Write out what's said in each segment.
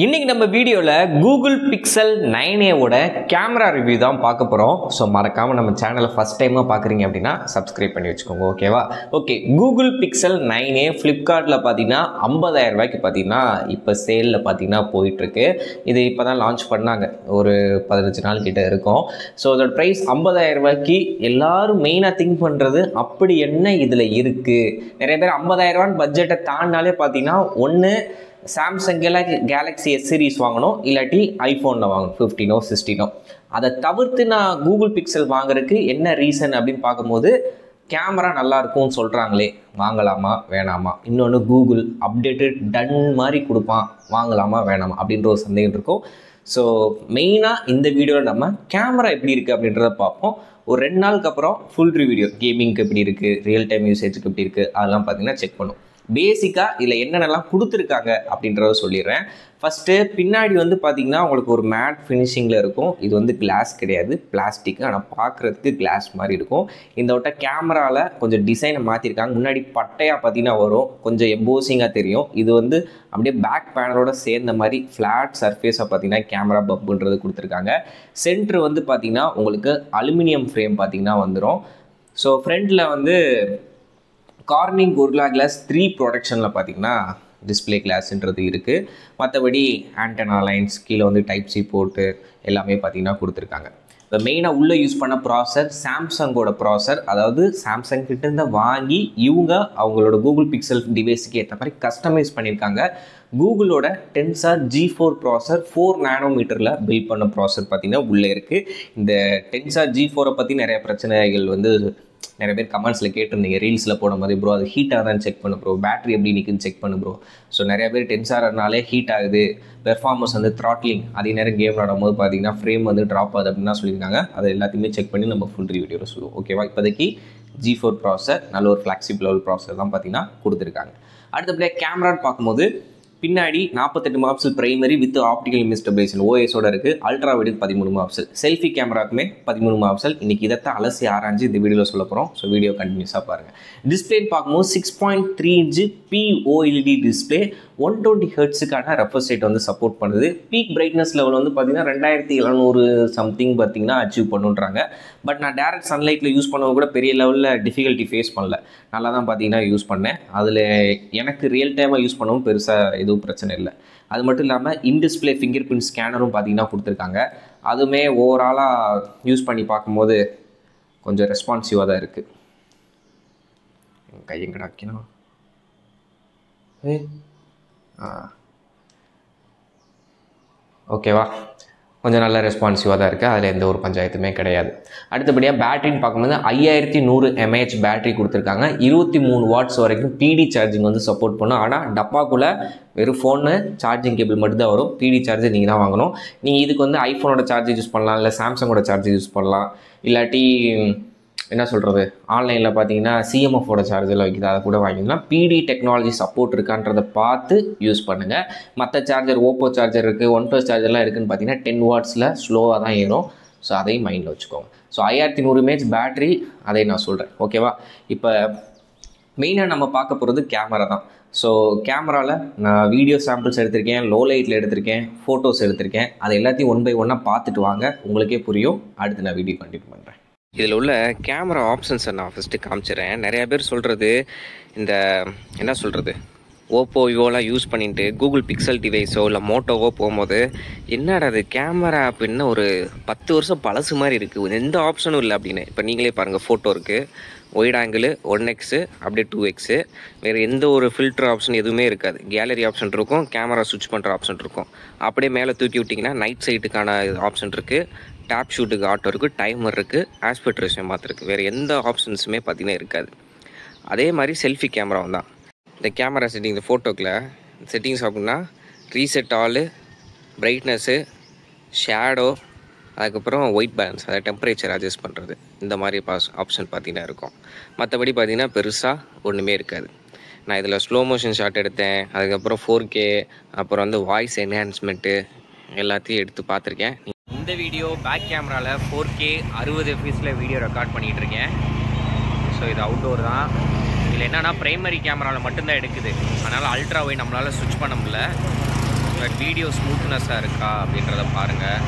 இன்னைக்கு நம்ம வீடியோல Google Pixel 9a ஓட கேமரா ரிவ்யூ தான் பார்க்க போறோம். சோ மறக்காம நம்ம சேனலை ஃபர்ஸ்ட் டைமா பார்க்கறீங்க அப்படினா Subscribe பண்ணி வெச்சுக்கோங்க. ஓகேவா? ஓகே, Google Pixel 9a Flipkartல பாத்தீங்கன்னா 50000 ரூபாய்க்கு பாத்தீங்கன்னா இப்ப சேல்ல பாத்தீங்கன்னா போயிட்டு இருக்கு. இது இப்பதான் லான்ச் பண்ணாங்க. ஒரு 15 நாள் கிட்ட இருக்கும். சோ அதோட பிரைஸ் 50000 ரூபாய்க்கு எல்லாரும் மெயினா திங்க் பண்றது அப்படி என்ன இதுல இருக்கு? நிறைய பேர் 50000 ரூபாய் பட்ஜெட்டை தாண்டினாலே பாத்தீங்கன்னா ஒன்னு சாம்சங் கேலக்ஸி எஸ் சீரிஸ் வாங்கணும், இல்லாட்டி ஐஃபோனில் வாங்கணும் 15ஓ 16ஓ. அதை தவிர்த்து நான் கூகுள் பிக்சல் வாங்குறதுக்கு என்ன ரீசன் அப்படின்னு பார்க்கும்போது கேமரா நல்லா இருக்கும்னு சொல்கிறாங்களே, வாங்கலாமா வேணாமா, இன்னொன்று கூகுள் அப்டேட்டட் டன் மாதிரி கொடுப்பான், வாங்கலாமா வேணாமா அப்படின்ற ஒரு சந்தேகம் இருக்கும். ஸோ மெயினாக இந்த வீடியோவில் நம்ம கேமரா எப்படி இருக்குது அப்படின்றத பார்ப்போம். ஒரு 2 நாளுக்கு அப்புறம் ஃபுல் ரிவ்யூ கேமிங்க்கு எப்படி இருக்குது, ரியல் டைம் யூசேஜுக்கு எப்படி இருக்குது, அதெல்லாம் பார்த்தீங்கன்னா செக் பண்ணும். பேசிக்காக இதில் என்னென்னலாம் கொடுத்துருக்காங்க அப்படின்றத சொல்லிடுறேன். ஃபஸ்ட்டு பின்னாடி வந்து பார்த்திங்கன்னா உங்களுக்கு ஒரு மேட் ஃபினிஷிங்கில் இருக்கும். இது வந்து கிளாஸ் கிடையாது, பிளாஸ்டிக். ஆனால் பார்க்குறதுக்கு கிளாஸ் மாதிரி இருக்கும். இந்த வட்ட கேமராவில் கொஞ்சம் டிசைனை மாற்றிருக்காங்க. முன்னாடி பட்டையாக பார்த்திங்கன்னா வரும், கொஞ்சம் எம்போசிங்காக தெரியும். இது வந்து அப்படியே பேக் பேனலோட சேர்ந்த மாதிரி ஃப்ளாட் சர்ஃபேஸாக பார்த்திங்கன்னா கேமரா பப்புன்றது கொடுத்துருக்காங்க. சென்ட்ரு வந்து பார்த்திங்கன்னா உங்களுக்கு அலுமினியம் ஃப்ரேம் பார்த்திங்கன்னா வந்துடும். ஸோ ஃப்ரண்ட்டில் வந்து கார்னிங் கொரில்லா கிளாஸ் 3 ப்ரொடக்ஷனில் பார்த்தீங்கன்னா டிஸ்பிளே கிளாஸ்ன்றது இருக்குது. மற்றபடி ஆண்டனா லைன்ஸ் கீழே வந்து டைப் சி போர்ட்டு எல்லாமே பார்த்தீங்கன்னா கொடுத்துருக்காங்க. இப்போ மெயினாக உள்ளே யூஸ் பண்ண ப்ராசர் சாம்சங்கோட ப்ராசர், அதாவது சாம்சங் கிட்டேருந்து வாங்கி இவங்க அவங்களோட கூகுள் பிக்சல் டிவைஸுக்கு ஏற்ற மாதிரி கஸ்டமைஸ் பண்ணியிருக்காங்க. கூகுளோட டென்சார் G4 ப்ராசர் 4 நானோமீட்டரில் பில்ட் பண்ண ப்ராசர் பார்த்தீங்கன்னா உள்ளே இருக்குது. இந்த டென்சார் G4 பற்றி நிறைய பிரச்சனைகள் வந்து நிறைய பேர் கமெண்ட்ஸில் கேட்டிருந்தீங்க, ரீல்ஸில் போன மாதிரி ப்ரோ அது ஹீட் ஆகுதான்னு செக் பண்ணு ப்ரோ, பேட்டரி எப்படி நிற்குன்னு செக் பண்ணு ப்ரோ. ஸோ நிறைய பேர் டென்சார்னாலே ஹீட் ஆகுது, பெர்ஃபார்மன்ஸ் வந்து த்ராட்லிங், அதே நேரம் கேம் விளாடும் பார்த்தீங்கன்னா ஃப்ரேம் வந்து ட்ராப் ஆகுது அப்படின்னு தான் சொல்லியிருக்காங்க. அதை எல்லாத்தையுமே செக் பண்ணி நம்ம ஃபுல் வீடியோவில் சொல்லுவோம். ஓகேவா? இப்போதைக்கு G4 ப்ராசர் நல்ல ஒரு ஃப்ளாக்ஸிபிள் லெவல் ப்ராசர் தான் பார்த்தீங்கன்னா கொடுத்துருக்காங்க. அடுத்தபடியாக கேமரான்னு பார்க்கும்போது பின்னாடி 48 megapixel primary with optical image stabilisation ஓஎஸோட இருக்குது. அல்ட்ரா வைடு 13 மெகாபிக்சல், செல்ஃபி கேமராக்குமே 13 மெகாபிக்சல். இன்றைக்கி இதைத்தான் அலசி ஆராய்ஞ்சு இந்த வீடியோவில் சொல்ல போகிறோம். ஸோ வீடியோ கண்டினியூஸாக பாருங்கள். டிஸ்பிளேன்னு பார்க்கும்போது 6.3 இன்ச்சு POLED டிஸ்பிளே, 120 ஹெர்ட்ஸுக்கான ரெஃப்ரெஷ் ரேட் வந்து சப்போர்ட் பண்ணுது. பீக் பிரைட்னஸ் லெவல் வந்து பார்த்தீங்கன்னா 2700 சம்திங் பார்த்தீங்கன்னா அச்சீவ் பண்ணுன்றாங்க. பட் நான் டேரக்ட் சன்லைட்டில் யூஸ் பண்ணவங்க கூட பெரிய லெவலில் டிஃபிகல்ட்டி ஃபேஸ் பண்ணல, நல்லா தான் பார்த்தீங்கன்னா யூஸ் பண்ணேன். அதில் எனக்கு ரியல் டைமாக யூஸ் பண்ணவும் பெருசாக எதுவும் பிரச்சனை இல்லை. அது மட்டும் இல்லாமல் இன்டிஸ்பிளே ஃபிங்கர் பிரிண்ட் ஸ்கேனரும் பார்த்தீங்கன்னா கொடுத்துருக்காங்க. அதுவுமே ஓவராலாக யூஸ் பண்ணி பார்க்கும்போது கொஞ்சம் ரெஸ்பான்சிவாக தான் இருக்குது. கையங்கடா வைக்கணும். ஓகேவா? கொஞ்சம் நல்ல ரெஸ்பான்சிவாக தான் இருக்குது, அதில் எந்த ஒரு பஞ்சாயத்துமே கிடையாது. அடுத்தபடியாக பேட்டரின்னு பார்க்கும்போது 5100 mAh பேட்டரி கொடுத்துருக்காங்க. 23 வாட்ஸ் வரைக்கும் பிடி சார்ஜிங் வந்து சப்போர்ட் பண்ணும். ஆனால் டப்பாக்குள்ளே வெறும் ஃபோனு சார்ஜிங் கேபிள் மட்டும் தான் வரும். பிடி சார்ஜர் நீங்கள் தான் வாங்கணும். நீங்கள் இதுக்கு வந்து ஐஃபோனோட சார்ஜர் யூஸ் பண்ணலாம், இல்லை சாம்சங்கோட சார்ஜர் யூஸ் பண்ணலாம், இல்லாட்டி என்ன சொல்கிறது ஆன்லைனில் பார்த்தீங்கன்னா சிஎம்எஃபோட சார்ஜரில் வைக்கிது, அதை கூட வாங்கிக்கலாம். பிடி டெக்னாலஜி சப்போர்ட் இருக்கான்றதை பார்த்து யூஸ் பண்ணுங்கள். மற்ற சார்ஜர் ஓப்போ சார்ஜர் இருக்குது, ஒன் ப்ளஸ் சார்ஜர்லாம் இருக்குதுன்னு பார்த்தீங்கன்னா 10 வாட்ஸில் ஸ்லோவாக தான் ஏறும். ஸோ அதையும் மைண்டில் வச்சுக்கோங்க. ஸோ 5100 mAh பேட்ரி, அதை நான் சொல்கிறேன். ஓகேவா? இப்போ மெயினாக நம்ம பார்க்க போகிறது கேமரா தான். ஸோ கேமராவில் நான் வீடியோ சாம்பிள்ஸ் எடுத்திருக்கேன், லோ லைட்டில் எடுத்திருக்கேன், ஃபோட்டோஸ் எடுத்திருக்கேன். அதை எல்லாத்தையும் 1 by 1 பார்த்துட்டு வாங்க, உங்களுக்கே புரியும். அடுத்து நான் வீடியோ கண்டினியூ பண்ணுறேன். இதில் உள்ள கேமரா ஆப்ஷன்ஸை நான் ஃபஸ்ட்டு காமிச்சிடுறேன். நிறையா பேர் சொல்கிறது இந்த என்ன சொல்கிறது ஓப்போ விவோலாம் யூஸ் பண்ணிட்டு கூகுள் பிக்சல் டிவைஸோ இல்லை மோட்டோவோ போகும்போது என்னடா அது கேமரா அப்படின்னு ஒரு 10 வருஷம் பழசு மாதிரி இருக்குது, எந்த ஆப்ஷனும் இல்லை அப்படின்னு. இப்போ நீங்களே பாருங்கள், ஃபோட்டோ இருக்குது, ஒயிட் ஆங்கிள் 1x அப்படியே 2x, வேறு எந்த ஒரு ஃபில்டர் ஆப்ஷன் எதுவுமே இருக்காது. கேலரி ஆப்ஷன் இருக்கும், கேமரா சுவிட்ச் பண்ணுற ஆப்ஷன் இருக்கும். அப்படியே மேலே தூக்கி விட்டிங்கன்னா நைட் சைட்டுக்கான ஆப்ஷன் இருக்குது, டேப் ஷூட்டுக்கு ஆட்டோ இருக்குது, டைமர் இருக்குது, ஆஸ்பெக்ட் ரேஷியோ மாற்றிருக்கு. வேறு எந்த ஆப்ஷன்ஸுமே பார்த்திங்கன்னா இருக்காது. அதே மாதிரி செல்ஃபி கேமராவும் தான். இந்த கேமரா செட்டிங், இந்த ஃபோட்டோக்கில் செட்டிங்ஸ் அப்படின்னா ரீசெட் ஆலு, பிரைட்னஸ்ஸு, ஷேடோ, அதுக்கப்புறம் ஒயிட் பேலன்ஸ், அதை டெம்பரேச்சர் அட்ஜஸ்ட் பண்ணுறது, இந்த மாதிரி ஆப்ஷன் பார்த்திங்கன்னா இருக்கும். மற்றபடி பார்த்திங்கன்னா பெருசாக ஒன்றுமே இருக்காது. நான் இதில் ஸ்லோ மோஷன் ஷாட் எடுத்தேன், அதுக்கப்புறம் 4K, அப்புறம் வந்து வாய்ஸ் என்ஹான்ஸ்மெண்ட்டு எல்லாத்தையும் எடுத்து பார்த்துருக்கேன். இந்த வீடியோ பேக் கேமராவில் 4K 60 fps வீடியோ ரெக்கார்ட் பண்ணிகிட்டு இருக்கேன். ஸோ இது அவுட்டோர் தான். இதில் என்னென்னா ப்ரைமரி கேமராவில் மட்டும்தான் எடுக்குது, அதனால் அல்ட்ரா வைட் நம்மளால் ஸ்விட்ச் பண்ண முடியல. பட் வீடியோ ஸ்மூத்னஸாக இருக்கா அப்படின்றத பாருங்கள்.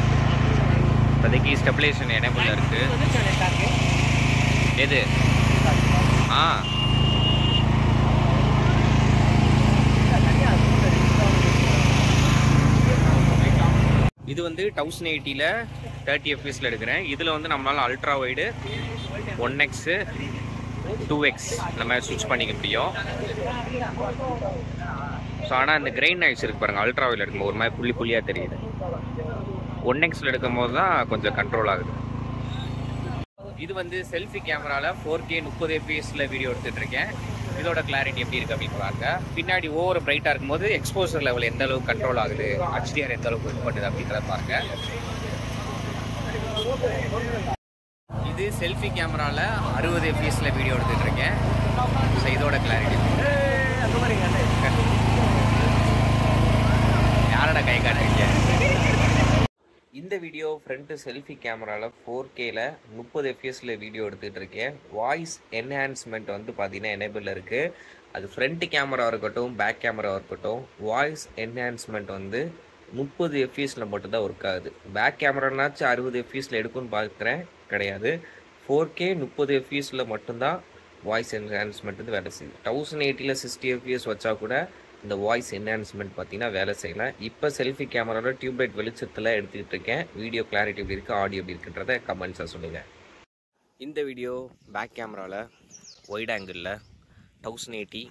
இப்போதைக்கு ஸ்டெபிலேஷன் எனேபிள் இருக்குது. எது இது வந்து 1080ல் 30 fps எடுக்கிறேன். இதில் வந்து நம்மளால் அல்ட்ரா வைடு 1x 2x நம்ம ஸ்விட்ச் பண்ணிக்க முடியும். ஸோ ஆனால் இந்த கிரெயின் நாய்ஸ் இருக்குது பாருங்கள், அல்ட்ரா வைடில் எடுக்கும்போது ஒரு மாதிரி புள்ளி புள்ளியாக தெரியுது. 1xல் எடுக்கும் போது தான் கொஞ்சம் கண்ட்ரோல் ஆகுது. இது வந்து செல்ஃபி கேமராவில் 4K 30 fpsல வீடியோ எடுத்துகிட்டு இருக்கேன். இதோட கிளாரிட்டி எப்படி இருக்குது அப்படின்னு பாருங்க. பின்னாடி ஓவர் பிரைட்டாக இருக்கும்போது எக்ஸ்போசர் லெவல் எந்த அளவுக்கு கண்ட்ரோல் ஆகுது, HDR எந்த அளவுக்கு இது பண்ணுது அப்படின்றத பாருங்க. இது செல்ஃபி கேமராவில் 60 fpsல வீடியோ எடுத்துகிட்டு இருக்கேன். ஸோ இதோட கிளாரிட்டி யாரோட கை காட்டுறீங்க. இந்த வீடியோ ஃப்ரண்ட்டு செல்ஃபி கேமராவில் 4Kல 30 fpsல வீடியோ எடுத்துகிட்டு இருக்கேன். வாய்ஸ் என்ஹான்ஸ்மெண்ட் வந்து பார்த்தீங்கன்னா எனேபிள் இருக்குது. அது ஃப்ரண்ட் கேமரா இருக்கட்டும் பேக் கேமரா இருக்கட்டும், வாய்ஸ் என்ஹான்ஸ்மெண்ட் வந்து 30 fpsல மட்டும்தான் ஒர்க் ஆகுது. பேக் கேமரானாச்சும் 60 fpsல எடுக்கும்னு பார்க்குறேன், கிடையாது. 4K 30 fpsல மட்டும்தான் வாய்ஸ் என்ஹான்ஸ்மெண்ட் வந்து வேலை செய்யுது. 1080ல் 60 fps வச்சா கூட இந்த வாய்ஸ் என்ஹான்ஸ்மெண்ட் பார்த்தீங்கன்னா வேலை செய்யலாம். இப்போ செல்ஃபி கேமராவில் டியூப்லைட் வெளிச்சத்தில் எடுத்துக்கிட்டு இருக்கேன். வீடியோ கிளாரிட்டி எப்படி இருக்குது, ஆடியோ எப்படி இருக்குன்றத கமெண்ட்ஸாக சொல்லுங்கள். இந்த வீடியோ பேக் கேமராவில் ஒயிட் ஆங்கிளில் 1080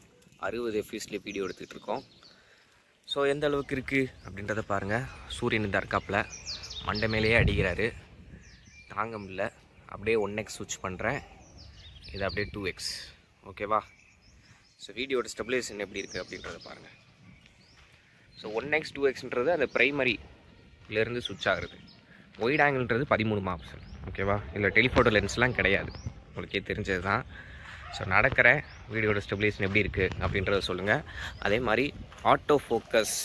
60 fpsல வீடியோ எடுத்துகிட்டு இருக்கோம். ஸோ எந்த அளவுக்கு இருக்குது அப்படின்றத பாருங்கள். சூரியன் இந்த இருக்காப்பில் மண்டை மேலேயே அடிக்கிறாரு, தாங்க முடியல. அப்படியே 1x ஸ்விட்ச் பண்ணுறேன், இது அப்படியே 2x. ஓகேவா? ஸோ வீடியோட ஸ்டெபிலைசேஷன் எப்படி இருக்குது அப்படின்றத பாருங்கள். ஸோ 1x 2xன்றது அந்த ப்ரைமரியிலேருந்து ஸ்விட்ச் ஆகுறது. ஒயிட் ஆங்கிள்ன்றது 13 ஆப்ஷன். ஓகேவா? இல்லை டெலிஃபோட்டோ லென்ஸ்லாம் கிடையாது, உங்களுக்கே தெரிஞ்சது தான். ஸோ நடக்கிற வீடியோட ஸ்டெபிலைசேஷன் எப்படி இருக்குது அப்படின்றத சொல்லுங்கள். அதே மாதிரி ஆட்டோ ஃபோக்கஸ்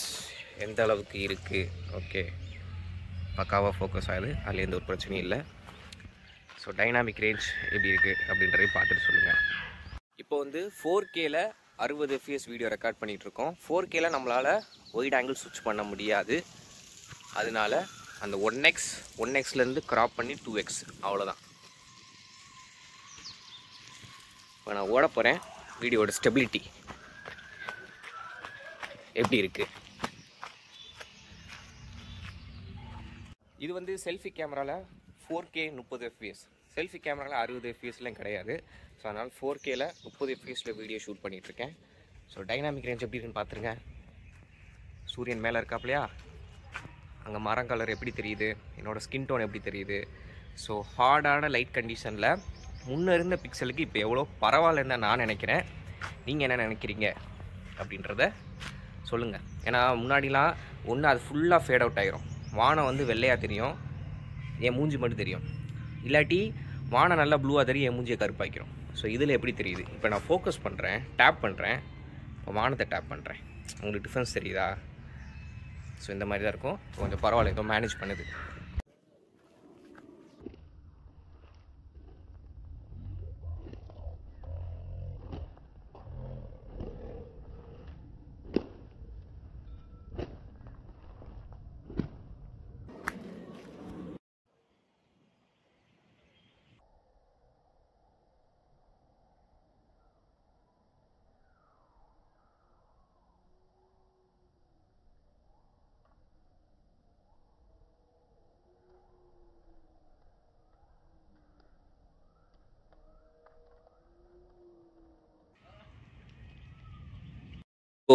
எந்த அளவுக்கு இருக்குது. ஓகே, பக்காவாக ஃபோக்கஸ் ஆகுது, அதில் எந்த ஒரு பிரச்சனையும் இல்லை. ஸோ டைனாமிக் ரேஞ்ச் எப்படி இருக்குது அப்படின்றதையும் பார்த்துட்டு சொல்லுங்கள். இப்போ வந்து 4Kல 60 fps வீடியோ ரெக்கார்ட் பண்ணிகிட்ருக்கோம். 4Kல நம்மளால் ஒயிட் ஆங்கிள் ஸ்விட்ச் பண்ண முடியாது. அதனால அந்த 1xலேருந்து க்ராப் பண்ணி 2x, அவ்வளோதான். இப்போ நான் ஓட போகிறேன். வீடியோட ஸ்டெபிலிட்டி எப்படி இருக்குது. இது வந்து செல்ஃபி கேமராவில் 4K 30 fps, செல்ஃபி கேமராவில் 60 fpsலாம் கிடையாது. ஸோ அதனால் 4Kல 30 fpsல வீடியோ ஷூட் பண்ணிகிட்ருக்கேன். ஸோ டைனாமிக் ரேஞ்ச் எப்படி இருக்குன்னு பார்த்துருங்க. சூரியன் மேலே இருக்காப்லையா, அங்கே மரம் கலர் எப்படி தெரியுது, என்னோடய ஸ்கின் டோன் எப்படி தெரியுது. ஸோ ஹார்டான லைட் கண்டிஷனில் முன்னே இருந்த பிக்சலுக்கு இப்போ எவ்வளோ பரவாயில்லன்னு தான் நான் நினைக்கிறேன். நீங்கள் என்ன நினைக்கிறீங்க அப்படின்றத சொல்லுங்கள். ஏன்னா முன்னாடிலாம் ஒன்று அது ஃபுல்லாக ஃபேட் அவுட் ஆகிரும், வானம் வந்து வெள்ளையாக தெரியும், என் மூஞ்சி மட்டும் தெரியும். இல்லாட்டி வானம் நல்லா ப்ளூவாக தெரியும், என் மூஞ்சியை கருப்பாக்கிறோம். ஸோ இதில் எப்படி தெரியுது. இப்போ நான் ஃபோக்கஸ் பண்ணுறேன், டேப் பண்ணுறேன், இப்போ வானத்தை டேப் பண்ணுறேன், உங்களுக்கு டிஃப்ரென்ஸ் தெரியுதா? ஸோ இந்த மாதிரி தான் இருக்கும். கொஞ்சம் பரவாயில்ல, ஏதோ மேனேஜ் பண்ணுது.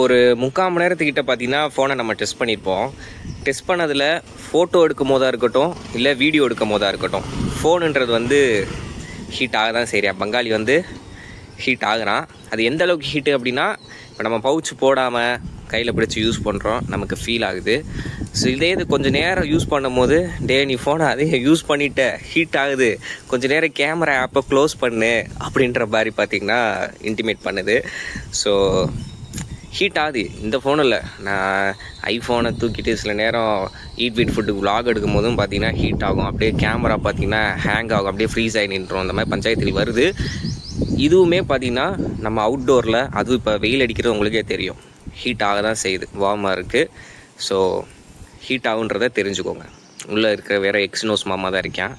ஒரு 3/4 மணி நேரத்துக்கிட்ட பார்த்தீங்கன்னா ஃபோனை நம்ம டெஸ்ட் பண்ணியிருப்போம். டெஸ்ட் பண்ணதில் ஃபோட்டோ எடுக்கும் போதாக இருக்கட்டும், இல்லை வீடியோ எடுக்கும் போதாக இருக்கட்டும், ஃபோனுன்றது வந்து ஹீட் ஆக தான் சரியா. பங்காளி வந்து ஹீட் ஆகுறான். அது எந்த அளவுக்கு ஹீட்டு அப்படின்னா, இப்போ நம்ம பவுச் போடாமல் கையில் பிடிச்சி யூஸ் பண்ணுறோம், நமக்கு ஃபீல் ஆகுது. ஸோ இதே இது கொஞ்சம் நேரம் யூஸ் பண்ணும் போது, நீ ஃபோனை அதே யூஸ் பண்ணிட்ட, ஹீட் ஆகுது, கொஞ்சம் நேரம் கேமரா ஆப்பை க்ளோஸ் பண்ணு அப்படின்ற மாதிரி பார்த்திங்கன்னா இன்டிமேட் பண்ணுது. ஸோ ஹீட் ஆகுது இந்த ஃபோனில். நான் ஐஃபோனை தூக்கிட்டு சில நேரம் ஈட் வீட் ஃபுட்டுக்கு விலாக் எடுக்கும் போதும் பார்த்தீங்கன்னா ஹீட் ஆகும். அப்படியே கேமரா பார்த்தீங்கன்னா ஹேங் ஆகும், அப்படியே ஃப்ரீஸ் ஆகி நின்றோம். அந்த மாதிரி பஞ்சாயத்தில் வருது. இதுவுமே பார்த்தீங்கன்னா நம்ம அவுட்டோரில், அதுவும் இப்போ வெயில் அடிக்கிறது உங்களுக்கே தெரியும், ஹீட் ஆக தான் செய்யுது, வார்மாக இருக்குது. ஸோ ஹீட் ஆகுன்றதை தெரிஞ்சுக்கோங்க. உள்ளே இருக்கிற வேறு எக்ஸினோஸ் மாமா தான் இருக்கேன்,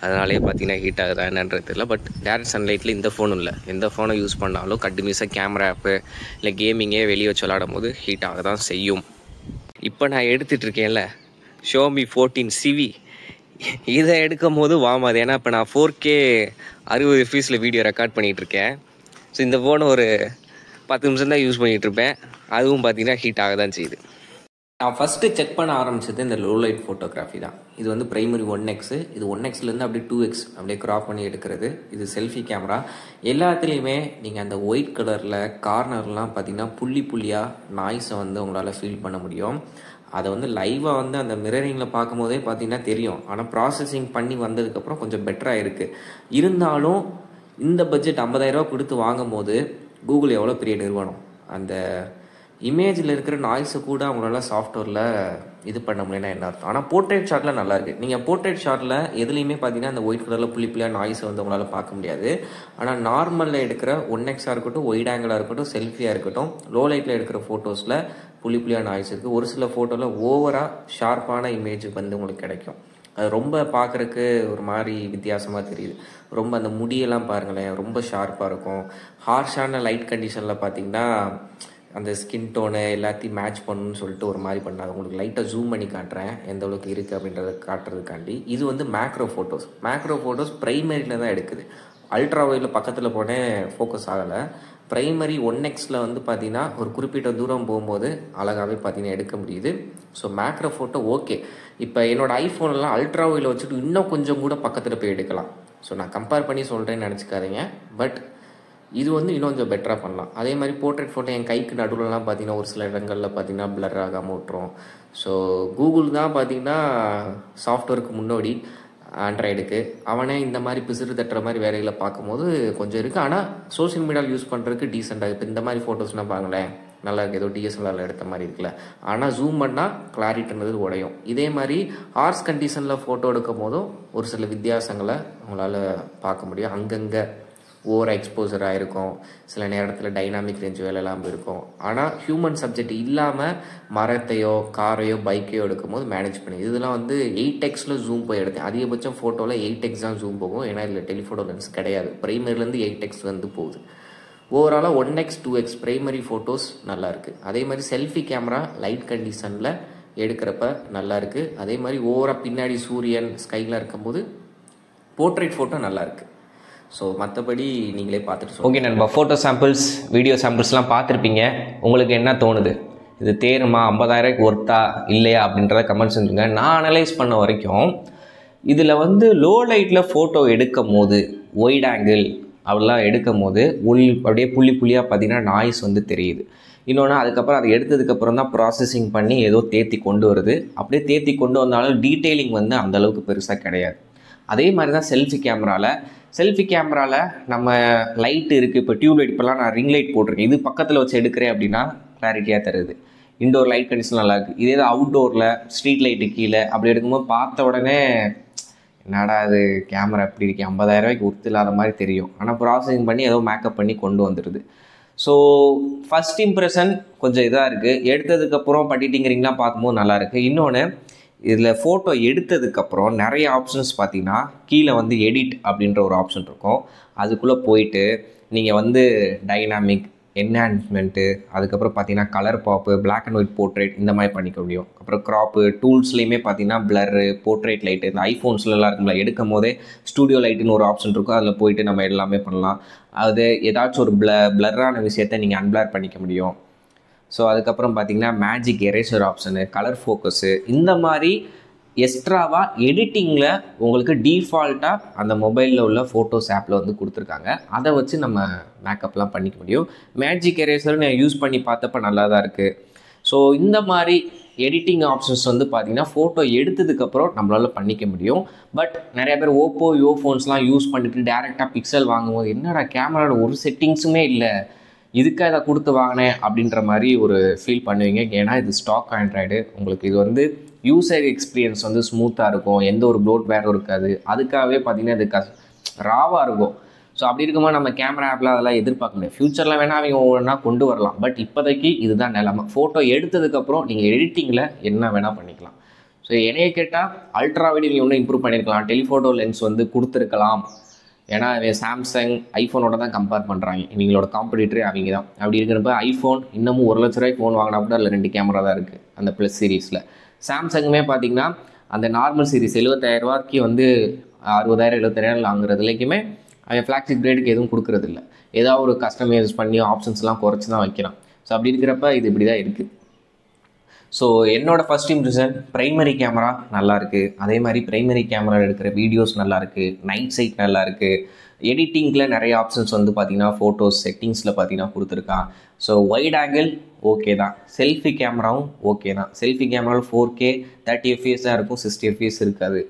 அதனாலே பார்த்தீங்கன்னா ஹீட் ஆகுதா என்னன்றது தெரியல. பட் டேரக்ட் சன்லைட்டில் இந்த ஃபோனும் இல்லை, எந்த ஃபோனை யூஸ் பண்ணாலும் கண்டினியூஸாக கேமரா ஆப்பு இல்லை கேமிங்கே வெளியே வச்சு விளாடும் போது ஹீட் ஆக தான் செய்யும். இப்போ நான் எடுத்துகிட்டு இருக்கேன்ல Xiaomi 14 CV, இதை எடுக்கும் போது வாமாது. ஏன்னா இப்போ நான் 4K 60 FPS வீடியோ ரெக்கார்ட் பண்ணிகிட்ருக்கேன். ஸோ இந்த ஃபோனை ஒரு 10 நிமிஷம் தான் யூஸ் பண்ணிகிட்ருப்பேன், அதுவும் பார்த்தீங்கன்னா ஹீட் ஆக தான் செய்யுது. நான் ஃபஸ்ட்டு செக் பண்ண ஆரம்பிச்சது இந்த லோ லைட் ஃபோட்டோகிராஃபி தான். இது வந்து பிரைமரி 1x, இது 1xலேருந்து அப்படியே 2x அப்படியே க்ராப் பண்ணி எடுக்கிறது. இது செல்ஃபி கேமரா. எல்லாத்துலேயுமே நீங்கள் அந்த ஒயிட் கலரில் கார்னர்லாம் பார்த்தீங்கன்னா புள்ளி புள்ளியாக நாய்ஸை வந்து உங்களால் ஃபீல் பண்ண முடியும். அதை வந்து லைவாக வந்து அந்த மிரரிங்கில் பார்க்கும் போதே பார்த்தீங்கன்னா தெரியும். ஆனால் ப்ராசஸிங் பண்ணி வந்ததுக்கப்புறம் கொஞ்சம் பெட்டராக இருக்குது. இருந்தாலும் இந்த பட்ஜெட் 50,000 ரூபா கொடுத்து வாங்கும் போது கூகுள் எவ்வளோ பெரிய நிறுவனம், அந்த இமேஜில் இருக்கிற நாய்ஸை கூட அவங்களால சாஃப்ட்வேரில் இது பண்ண முடியலன்னா என்ன அர்த்தம். ஆனால் போர்ட்ரேட் ஷாட்டில் நல்லாயிருக்கு. நீங்கள் போர்ட்ரேட் ஷாட்டில் எதுலேயுமே பார்த்தீங்கன்னா அந்த ஒயிட் கலரில் புள்ளி புள்ளியாக நாய்ஸை வந்து உங்களால் பார்க்க முடியாது. ஆனால் நார்மலில் எடுக்கிற 1xஆக இருக்கட்டும், ஒயிட் ஆங்கிளாக இருக்கட்டும், செல்ஃபியாக இருக்கட்டும், லோ லைட்டில் எடுக்கிற ஃபோட்டோஸில் புள்ளி புள்ளியாக நாய்ஸ் இருக்குது. ஒரு சில ஃபோட்டோவில் ஓவராக ஷார்ப்பான இமேஜ் வந்து உங்களுக்கு கிடைக்கும். அது ரொம்ப பார்க்குறக்கு ஒரு மாதிரி வித்தியாசமாக தெரியுது. ரொம்ப அந்த முடியெல்லாம் பாருங்களேன், ரொம்ப ஷார்ப்பாக இருக்கும். ஹார்ஷான லைட் கண்டிஷனில் பார்த்தீங்கன்னா அந்த ஸ்கின் டோனு எல்லாத்தையும் மேட்ச் பண்ணணும்னு சொல்லிட்டு ஒரு மாதிரி பண்ணாது. உங்களுக்கு லைட்டாக ஜூம் பண்ணி காட்டுறேன் எந்த அளவுக்கு இருக்குது அப்படின்றத காட்டுறதுக்காண்டி. இது வந்து மேக்ரோ ஃபோட்டோஸ் ப்ரைமரியில் தான் எடுக்குது. அல்ட்ரா வைடில் பக்கத்தில் போனேன் ஃபோக்கஸ் ஆகலை. ப்ரைமரி 1xல வந்து பார்த்தீங்கன்னா ஒரு குறிப்பிட்ட தூரம் போகும்போது அழகாகவே பார்த்தீங்கன்னா எடுக்க முடியுது. So macro photo okay. இப்போ என்னோடய ஐஃபோன்லாம் அல்ட்ரா வைடில் வச்சுட்டு இன்னும் கொஞ்சம் கூட பக்கத்தில் போய் எடுக்கலாம். ஸோ நான் கம்பேர் பண்ணி சொல்கிறேன்னு நினச்சிக்காதீங்க. பட் இது வந்து இன்னும் கொஞ்சம் பெட்டராக பண்ணலாம். அதே மாதிரி போர்ட்ரேட் ஃபோட்டோ என் கைக்கு நடுவில்லாம் பார்த்தீங்கன்னா ஒரு சில இடங்களில் பார்த்தீங்கன்னா பிளர் ஆகாமல் விட்டுரும். ஸோ கூகுள் தான் பார்த்தீங்கன்னா சாஃப்ட்வேருக்கு முன்னோடி ஆண்ட்ராய்டுக்கு. அவனே இந்த மாதிரி பிசிறு தட்டுற மாதிரி வேலைகளை பார்க்கும்போது கொஞ்சம் இருக்குது. ஆனால் சோஷியல் மீடியாவில் யூஸ் பண்ணுறதுக்கு டீசெண்டாக. இப்போ இந்த மாதிரி ஃபோட்டோஸ்னால் பாருங்களேன், நல்லா இருக்குது, ஏதோ டிஎஸ்எல்ஆரில் எடுத்த மாதிரி இருக்குல்ல. ஆனால் ஜூம் பண்ணால் கிளாரிட்டின்றது உடையும். இதே மாதிரி ஹார்ஸ் கண்டிஷனில் ஃபோட்டோ எடுக்கும் போதும் ஒரு சில வித்தியாசங்களை உங்களால் பார்க்க முடியும். அங்கங்கே ஓவர் எக்ஸ்போசர் ஆகிருக்கும், சில நேரத்தில் டைனாமிக் ரேஞ்ச் வேலையெல்லாம் இருக்கும். ஆனால் ஹியூமன் சப்ஜெக்ட் இல்லாமல் மரத்தையோ காரையோ பைக்கையோ எடுக்கும் போது மேனேஜ் பண்ணி இதெல்லாம் வந்து 8xல ஜூம் போய் எடுத்தேன். அதிகபட்சம் ஃபோட்டோவில் 8x தான் ஜூம் போகும். ஏன்னா இதில் டெலிஃபோட்டோ லென்ஸ் கிடையாது. ப்ரைமரிலேருந்து 8x வந்து போகுது. ஓவராலாக 1x 2x ப்ரைமரி ஃபோட்டோஸ் நல்லாயிருக்கு. அதே மாதிரி செல்ஃபி கேமரா லைட் கண்டிஷனில் எடுக்கிறப்ப நல்லாயிருக்கு. அதே மாதிரி ஓவராக பின்னாடி சூரியன் ஸ்கைலாம் இருக்கும்போது போர்ட்ரேட் ஃபோட்டோ நல்லாயிருக்கு. ஸோ மற்றபடி நீங்களே பார்த்துட்டு ஓகே நண்பா, ஃபோட்டோ சாம்பிள்ஸ் வீடியோ சாம்பிள்ஸ்லாம் பார்த்துருப்பீங்க. உங்களுக்கு என்ன தோணுது? இது தேருமா, 50,000 ஒர்த்தா இல்லையா அப்படின்றத கமெண்ட்ஸ் சொல்லுங்க. நான் அனலைஸ் பண்ண வரைக்கும் இதில் வந்து லோ லைட்டில் ஃபோட்டோ எடுக்கும் போது ஒயிட் ஆங்கிள் அப்படிலாம் எடுக்கும் போது அப்படியே புள்ளி புள்ளியாக பார்த்தீங்கன்னா நாய்ஸ் வந்து தெரியுது. இன்னொன்று அதுக்கப்புறம் அதை எடுத்ததுக்கப்புறம் தான் ப்ராசஸிங் பண்ணி ஏதோ தேத்தி கொண்டு வருது. அப்படியே தேத்தி கொண்டு வந்தாலும் டீட்டெயிலிங் வந்து அந்தளவுக்கு பெருசாக கிடையாது. அதே மாதிரி தான் செல்ஃபி கேமராவில் நம்ம லைட்டு இருக்குது. இப்போ டியூப் லைட், இப்போலாம் நான் ரிங் லைட் போட்டிருக்கேன். இது பக்கத்தில் வச்சு எடுக்கிறேன் அப்படின்னா கிளாரிட்டியாக தருது. இண்டோர் லைட் கண்டிஷன் நல்லாயிருக்கு. இதே அவுட்டோரில் ஸ்ட்ரீட் லைட்டு கீழே அப்படி எடுக்கும்போது பார்த்த உடனே என்னடா அது கேமரா எப்படி இருக்கு, 50,000 ஒர்த்து இல்லாத மாதிரி தெரியும். ஆனால் ப்ராசஸிங் பண்ணி ஏதோ மேக்கப் பண்ணி கொண்டு வந்துடுது. ஸோ ஃபஸ்ட் இம்ப்ரெஷன் கொஞ்சம் இதாக இருக்குது. எடுத்ததுக்கப்புறம் பட்டிட்டிங்கிறீங்களாம் பார்க்கும்போது நல்லாயிருக்கு. இன்னொன்று, இதில் ஃபோட்டோ எடுத்ததுக்கப்புறம் நிறைய ஆப்ஷன்ஸ் பார்த்தீங்கன்னா கீழே வந்து எடிட் அப்படின்ற ஒரு ஆப்ஷன் இருக்கும். அதுக்குள்ளே போயிட்டு நீங்கள் வந்து டைனாமிக் என்ஹான்ஸ்மெண்ட்டு, அதுக்கப்புறம் பார்த்தீங்கன்னா colour Pappu, black and white portrait இந்த மாதிரி பண்ணிக்க முடியும். அப்புறம் க்ராப்பு டூல்ஸ்லேயுமே பார்த்தீங்கன்னா பிளரு, போர்ட்ரேட் லைட்டு, இந்த ஐஃபோன்ஸ்லாம் இருக்குங்களா எடுக்கும் போதே ஸ்டூடியோ லைட்டுன்னு ஒரு ஆப்ஷன் இருக்கும். அதில் போயிட்டு நம்ம எல்லாமே பண்ணலாம். அது ஏதாச்சும் ஒரு பிளரான விஷயத்தை நீங்கள் அன்பிளர் பண்ணிக்க முடியும். ஸோ அதுக்கப்புறம் பார்த்தீங்கன்னா magic eraser option, colour focus, இந்த மாதிரி எக்ஸ்ட்ராவாக எடிட்டிங்கில் உங்களுக்கு டீஃபால்ட்டாக அந்த மொபைலில் உள்ள ஃபோட்டோஸ் ஆப்பில் வந்து கொடுத்துருக்காங்க. அதை வச்சு நம்ம மேக்கப்லாம் பண்ணிக்க முடியும். மேஜிக் எரேசர் நான் யூஸ் பண்ணி பார்த்தப்ப நல்லா தான் இருக்குது. ஸோ இந்த மாதிரி எடிட்டிங் ஆப்ஷன்ஸ் வந்து பார்த்திங்கன்னா ஃபோட்டோ எடுத்ததுக்கப்புறம் நம்மளால் பண்ணிக்க முடியும். பட் நிறைய பேர் ஓப்போ ஃபோன்ஸ்லாம் யூஸ் பண்ணிவிட்டு டேரெக்டாக பிக்சல் வாங்கும்போது என்னடா கேமராவோட ஒரு செட்டிங்ஸுமே இல்லை, இதுக்காக இதை கொடுத்து வாங்கினேன் அப்படின்ற மாதிரி ஒரு ஃபீல் பண்ணுவீங்க. ஏன்னா இது ஸ்டாக் ஆண்ட்ராய்டு. உங்களுக்கு இது வந்து யூசர் எக்ஸ்பீரியன்ஸ் வந்து ஸ்மூத்தாக இருக்கும், எந்த ஒரு ப்ளோட்வேரும் இருக்காது. அதுக்காகவே பார்த்திங்கன்னா இது ராவாக இருக்கும். ஸோ அப்படி இருக்கும்போது நம்ம கேமரா ஆப்பில் அதெல்லாம் எதிர்பார்க்க முடியாது. ஃப்யூச்சரில் வேணால் அவங்க ஒவ்வொன்றா கொண்டு வரலாம். பட் இப்போதைக்கு இதுதான் நிலைமை. ஃபோட்டோ எடுத்ததுக்கப்புறம் நீங்கள் எடிட்டிங்கில் என்ன வேணால் பண்ணிக்கலாம். ஸோ என்னைய கேட்டால் அல்ட்ரா வைடு நீங்கள் இன்னும் இம்ப்ரூவ் பண்ணியிருக்கலாம். டெலிஃபோட்டோ லென்ஸ் வந்து கொடுத்துருக்கலாம். ஏன்னா சாம்சங் ஐஃபோனோட தான் கம்பேர் பண்ணுறாங்க. இவங்களோட காம்படிட்டரே அவங்க தான். அப்படி இருக்கிறப்ப ஐஃபோன் இன்னமும் 1 லட்ச ரூபாய்க்கு ஃபோன் வாங்கினா கூட அதில் 2 கேமரா தான் இருக்குது அந்த ப்ளஸ் சீரீஸில். சாம்சங்குமே பார்த்தீங்கன்னா அந்த நார்மல் சீரிஸ் 70,000 ரூபாய்க்கு வந்து 60,000 70,000 வாங்குறதுலேக்குமே அவன் ஃப்ளாக்ஷிப் கிரேடுக்கு எதுவும் கொடுக்குறதில்ல. ஏதாவது ஒரு கஸ்டமைஸ் பண்ணி ஆப்ஷன்ஸ்லாம் குறைச்சி தான் வைக்கிறான். ஸோ அப்படி இருக்கிறப்ப இது இப்படி தான் இருக்குது. ஸோ என்னோடய ஃபஸ்ட் இம்ப்ரெஷன் ப்ரைமரி கேமரா நல்லாயிருக்கு. அதே மாதிரி ப்ரைமரி கேமரா எடுக்கிற வீடியோஸ் நல்லாயிருக்கு. நைட் சைட் நல்லாயிருக்கு. எடிட்டிங்கில் நிறைய ஆப்ஷன்ஸ் வந்து பார்த்திங்கன்னா ஃபோட்டோஸ் செட்டிங்ஸில் பார்த்திங்கன்னா கொடுத்துருக்கான். ஸோ வைட் ஆங்கிள் ஓகே தான். செல்ஃபி கேமராவும் ஓகே தான். செல்ஃபி கேமராவில் 4K 30 fps தான் இருக்கும், 60 fps இருக்காது.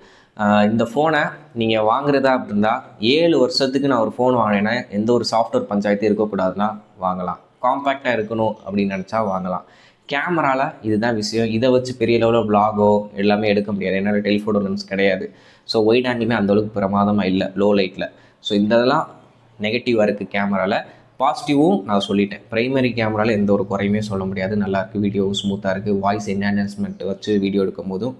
இந்த ஃபோனை நீங்கள் வாங்குறதா அப்படின்னா 7 வருஷத்துக்கு நான் ஒரு ஃபோன் வாங்கினேன்னா எந்த ஒரு சாஃப்ட்வேர் பஞ்சாயத்து இருக்கக்கூடாதுன்னா வாங்கலாம். காம்பேக்டாக இருக்கணும் அப்படின்னு நினச்சா வாங்கலாம். கேமராவில் இதுதான் விஷயம். இதை வச்சு பெரிய லெவலில் விலாகோ எல்லாமே எடுக்க முடியாது. ஏன்னா டெலிஃபோட்டோ லென்ஸ் கிடையாது. ஸோ ஒயிட் ஆங்கிளுமே அந்தளவுக்கு பிரமாதமாக இல்லை லோ லைட்டில். ஸோ இந்த இதெல்லாம் நெகட்டிவாக இருக்குது கேமராவில். பாசிட்டிவும் நான் சொல்லிட்டேன். ப்ரைமரி கேமராவில் எந்த ஒரு குறையுமே சொல்ல முடியாது. நல்லாயிருக்கு. வீடியோவும் ஸ்மூத்தாக இருக்குது. வாய்ஸ் என்ஹான்ஸ்மெண்ட் வச்சு வீடியோ எடுக்கும் போதும்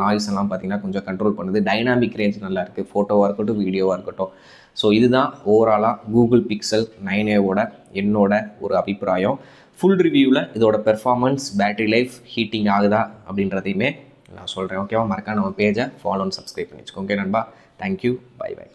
நாய்ஸ் எல்லாம் பார்த்திங்கன்னா கொஞ்சம் கண்ட்ரோல் பண்ணுது. டைனாமிக் ரேஞ்ச் நல்லாயிருக்கு. ஃபோட்டோவாக இருக்கட்டும் வீடியோவாக இருக்கட்டும். ஸோ இதுதான் ஓவராலாக கூகுள் பிக்சல் 9a என்னோட ஒரு அபிப்பிராயம். ஃபுல் ரிவ்யூவில் இதோட பெர்ஃபார்மன்ஸ், பேட்டரி லைஃப், ஹீட்டிங் ஆகுதா அப்படின்றதையுமே நான் சொல்கிறேன். ஓகேவா? மறக்காம நம்ம பேஜை ஃபாலோ அண்ட் சப்ஸ்கிரைப் பண்ணி வச்சுக்கோங்க. ஓகே நண்பா, தேங்க்யூ, பை பை.